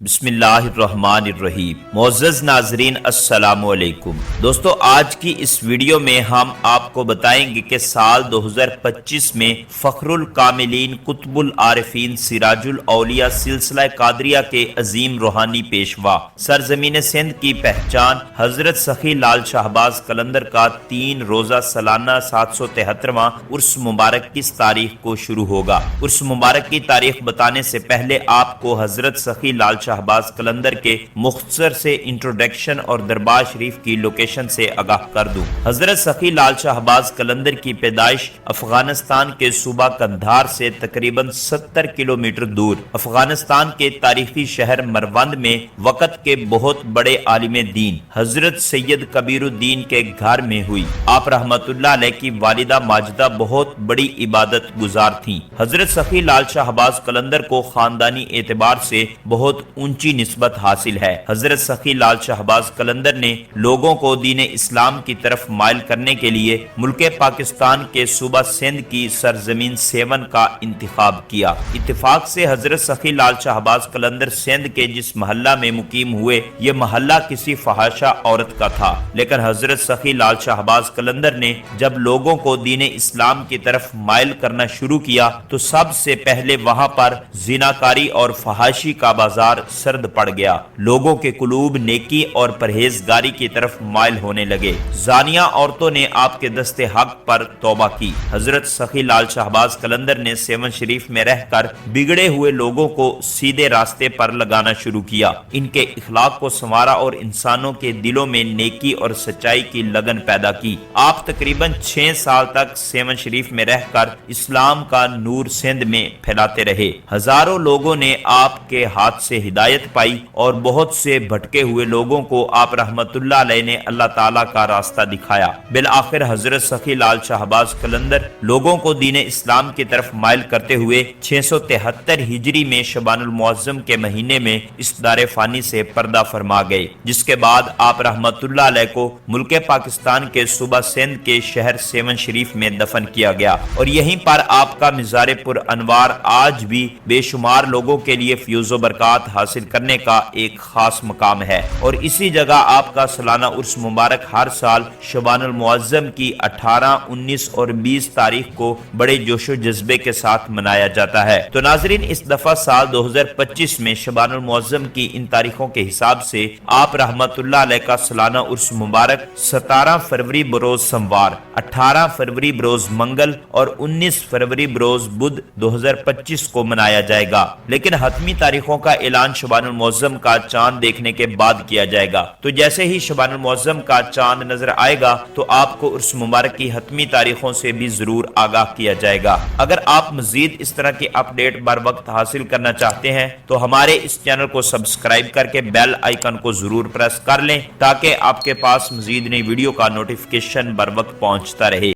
بسم اللہ الرحمن الرحیم۔ معزز ناظرین السلام علیکم۔ دوستو آج کی اس ویڈیو میں ہم آپ کو بتائیں گے کہ سال 2025 میں فخر الکاملین قطب العارفین سراج الاولیاء سلسلہ قادریہ کے عظیم روحانی پیشوا سرزمین سندھ کی پہچان حضرت سخی لال شہباز قلندر کا 3 روزہ سالانہ 773واں عرس مبارک کس تاریخ کو شروع ہوگا۔ عرس مبارک کی تاریخ بتانے سے پہلے آپ کو حضرت سخی لال شہباز قلندر کے مختصر سے انٹروڈکشن اور دربار شریف کی لوکیشن سے آگاہ کر دوں۔ حضرت سخی لال شہباز قلندر کی پیدائش افغانستان کے صوبہ قندھار سے تقریباً 70 کلومیٹر دور افغانستان کے تاریخی شہر مروند میں وقت کے بہت بڑے عالم دین حضرت سید کبیر الدین کے گھر میں ہوئی۔ آپ رحمت اللہ علیہ کی والدہ ماجدہ بہت بڑی عبادت گزار تھیں۔ حضرت سخی لال شہباز قلندر کو خاندانی اعتبار سے بہت اونچی نسبت حاصل ہے۔ حضرت سخی لال شہباز قلندر نے لوگوں کو دین اسلام کی طرف مائل کرنے کے لیے ملک پاکستان کے صوبہ سندھ کی سرزمین سیون کا انتخاب کیا۔ اتفاق سے حضرت سخی لال شہباز قلندر سندھ کے جس محلہ میں مقیم ہوئے یہ محلہ کسی فحاشہ عورت کا تھا، لیکن حضرت سخی لال شہباز قلندر نے جب لوگوں کو دین اسلام کی طرف مائل کرنا شروع کیا تو سب سے پہلے وہاں پر زناکاری اور فحاشی کا بازار سرد پڑ گیا۔ لوگوں کے قلوب نیکی اور پرہیزگاری کی طرف مائل ہونے لگے۔ زانیہ عورتوں نے آپ کے دست حق پر توبہ کی۔ حضرت سخی لال شہباز قلندر نے سیون شریف میں رہ کر بگڑے ہوئے لوگوں کو سیدھے راستے پر لگانا شروع کیا، ان کے اخلاق کو سنوارا اور انسانوں کے دلوں میں نیکی اور سچائی کی لگن پیدا کی۔ آپ تقریباً 6 سال تک سیون شریف میں رہ کر اسلام کا نور سندھ میں پھیلاتے رہے۔ ہزاروں لوگوں نے آپ کے ہاتھ سے ہدایت پائی اور بہت سے بھٹکے ہوئے لوگوں کو آپ رحمت اللہ علیہ نے اللہ تعالیٰ کا راستہ دکھایا۔ بالآخر حضرت سخی لال شہباز قلندر لوگوں کو دین اسلام کی طرف مائل کرتے ہوئے 673 ہجری میں شعبان المعظم کے مہینے میں اس دار فانی سے پردہ فرما گئے، جس کے بعد آپ رحمت اللہ علیہ کو ملک پاکستان کے صوبہ سندھ کے شہر سیون شریف میں دفن کیا گیا، اور یہیں پر آپ کا مزار پر انوار آج بھی بے شمار لوگوں کے لیے فیوز و برکات حاصل کرنے کا ایک خاص مقام ہے، اور اسی جگہ آپ کا سالانہ عرس مبارک ہر سال شعبان المعظم کی 18، 19 اور 20 تاریخ کو بڑے جوش و جذبے کے ساتھ منایا جاتا ہے۔ تو ناظرین اس دفعہ سال 2025 میں شعبان المعظم کی ان تاریخوں کے حساب سے آپ رحمت اللہ علیہ کا سالانہ عرس مبارک 17 فروری بروز سموار، 18 فروری بروز منگل اور 19 فروری بروز بدھ 2025 کو منایا جائے گا، لیکن حتمی تاریخوں کا اعلان شعبان المعظم کا چاند دیکھنے کے بعد کیا جائے گا۔ تو جیسے ہی شعبان المعظم کا چاند نظر آئے گا تو آپ کو عرس مبارک کی حتمی تاریخوں سے بھی ضرور آگاہ کیا جائے گا۔ اگر آپ مزید اس طرح کی اپ ڈیٹ بر وقت حاصل کرنا چاہتے ہیں تو ہمارے اس چینل کو سبسکرائب کر کے بیل آئیکن کو ضرور پریس کر لیں تاکہ آپ کے پاس مزید نئی ویڈیو کا نوٹیفیکیشن بر وقت پہنچتا رہے۔